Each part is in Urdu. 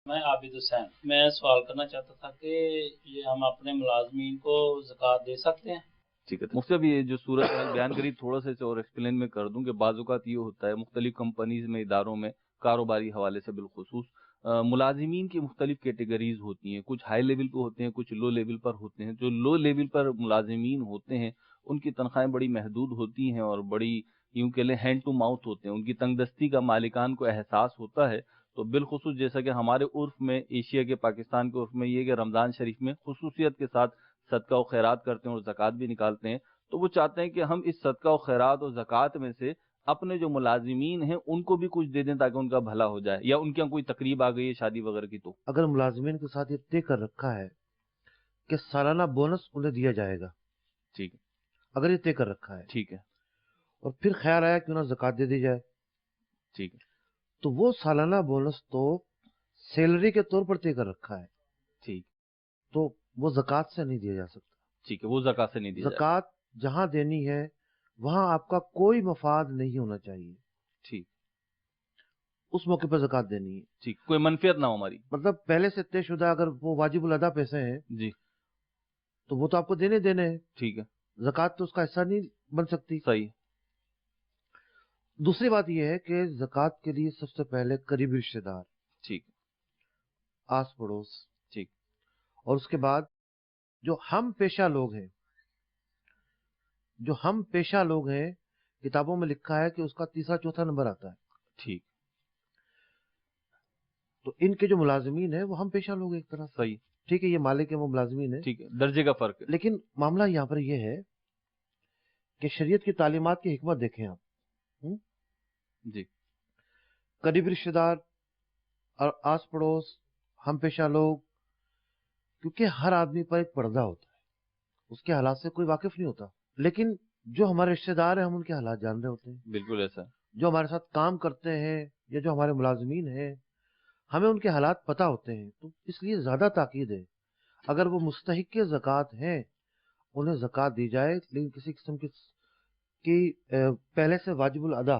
میں عابد حسین، میں سوال کرنا چاہتا تھا کہ یہ ہم اپنے ملازمین کو زکوٰۃ دے سکتے ہیں؟ ٹھیک ہے، مجھ سے بھی یہ جو صورت حال بیان کری تھوڑا سا اسے اور ایکسپلین میں کر دوں کہ بعض اوقات یہ ہوتا ہے مختلف کمپنیز میں، اداروں میں، کاروباری حوالے سے بالخصوص ملازمین کی مختلف کیٹیگریز ہوتی ہیں، کچھ ہائی لیول پہ ہوتے ہیں، کچھ لو لیول پر ہوتے ہیں۔ جو لو لیول پر ملازمین ہوتے ہیں ان کی تنخواہیں بڑی محدود ہوتی ہیں اور بڑی یوں کہ لیں ہینڈ ٹو ماؤتھ ہوتے ہیں، ان کی تنگ دستی کا مالکان کو احساس ہوتا ہے۔ تو بالخصوص جیسا کہ ہمارے عرف میں، ایشیا کے، پاکستان کے عرف میں یہ کہ رمضان شریف میں خصوصیت کے ساتھ صدقہ و خیرات کرتے ہیں اور زکوٰۃ بھی نکالتے ہیں، تو وہ چاہتے ہیں کہ ہم اس صدقہ و خیرات اور زکوٰۃ میں سے اپنے جو ملازمین ہیں ان کو بھی کچھ دے دیں تاکہ ان کا بھلا ہو جائے، یا ان کے یہاں کوئی تقریب آ گئی ہے شادی وغیرہ کی تو اگر ملازمین کے ساتھ یہ طے کر رکھا ہے کہ سالانہ بونس انہیں دیا جائے گا، ٹھیک ہے، اگر یہ طے کر رکھا ہے ٹھیک ہے، اور پھر خیال آیا کہ انہیں زکوٰۃ دے دی جائے، ٹھیک ہے، تو وہ سالانہ بونس تو سیلری کے طور پر طے کر رکھا ہے، ٹھیک، تو وہ زکوٰۃ سے نہیں دیا جا سکتا۔ ٹھیک ہے، وہ زکوٰۃ سے نہیں دیا جائے گا۔ زکوٰۃ جہاں دینی ہے وہاں آپ کا کوئی مفاد نہیں ہونا چاہیے، ٹھیک، اس موقع پہ زکوٰۃ دینی ہے۔ ٹھیک، کوئی منفیت نہ ہو ہماری۔ مطلب پہلے سے طے شدہ اگر وہ واجب الادا پیسے ہیں جی، تو وہ تو آپ کو دینے ہیں، ٹھیک ہے، زکوٰۃ تو اس کا حصہ نہیں بن سکتی۔ صحیح، دوسری بات یہ ہے کہ زکوٰۃ کے لیے سب سے پہلے قریبی رشتہ دار، ٹھیک، آس پڑوس، ٹھیک، اور اس کے بعد جو ہم پیشہ لوگ ہیں کتابوں میں لکھا ہے کہ اس کا تیسرا چوتھا نمبر آتا ہے، ٹھیک، تو ان کے جو ملازمین ہیں وہ ہم پیشہ لوگ ہیں ایک طرح سے، صحیح، ٹھیک ہے، یہ مالک ہیں وہ ملازمین ہیں، ٹھیک ہے، درجے کا فرق ہے۔ لیکن معاملہ یہاں پر یہ ہے کہ شریعت کی تعلیمات کی حکمت دیکھیں آپ، جی، قریبی رشتہ دار اور آس پڑوس، ہم پیشہ لوگ، کیونکہ ہر آدمی پر ایک پردہ ہوتا ہے، اس کے حالات سے کوئی واقف نہیں ہوتا، لیکن جو ہمارے رشتہ دار ہیں ہم ان کے حالات جان رہے ہوتے ہیں، بالکل ایسا ہے۔ جو ہمارے ساتھ کام کرتے ہیں یا جو ہمارے ملازمین ہیں ہمیں ان کے حالات پتہ ہوتے ہیں، تو اس لیے زیادہ تاکید ہے اگر وہ مستحق زکوٰۃ ہیں انہیں زکوٰۃ دی جائے، لیکن کسی قسم کی پہلے سے واجب الادا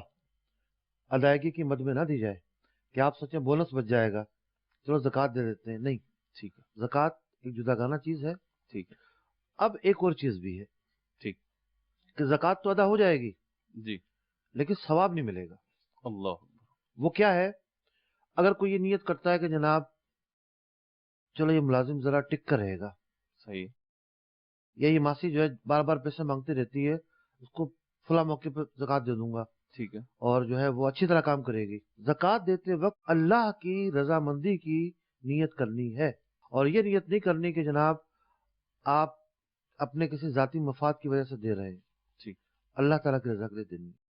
ادائیگی کی مد میں نہ دی جائے کہ آپ سوچیں بونس بچ جائے گا چلو زکوٰۃ دے دیتے ہیں، نہیں، ٹھیک ہے، زکوٰۃ ایک جداگانہ چیز ہے۔ ٹھیک ہے، اب ایک اور چیز بھی ہے ٹھیک، کہ زکوٰۃ تو ادا ہو جائے گی جی، لیکن ثواب نہیں ملے گا۔ اللہ، وہ کیا ہے؟ اگر کوئی یہ نیت کرتا ہے کہ جناب چلو یہ ملازم ذرا ٹک کر رہے گا، صحیح، یا یہ ماسی جو ہے بار بار پیسے مانگتی رہتی ہے، اس کو فلاں موقع پہ زکوٰۃ دے دوں گا، ٹھیک ہے، اور جو ہے وہ اچھی طرح کام کرے گی۔ زکوٰۃ دیتے وقت اللہ کی رضامندی کی نیت کرنی ہے، اور یہ نیت نہیں کرنی کہ جناب آپ اپنے کسی ذاتی مفاد کی وجہ سے دے رہے ہیں، ٹھیک، اللہ تعالیٰ کی رضا کے لیے دینی ہے۔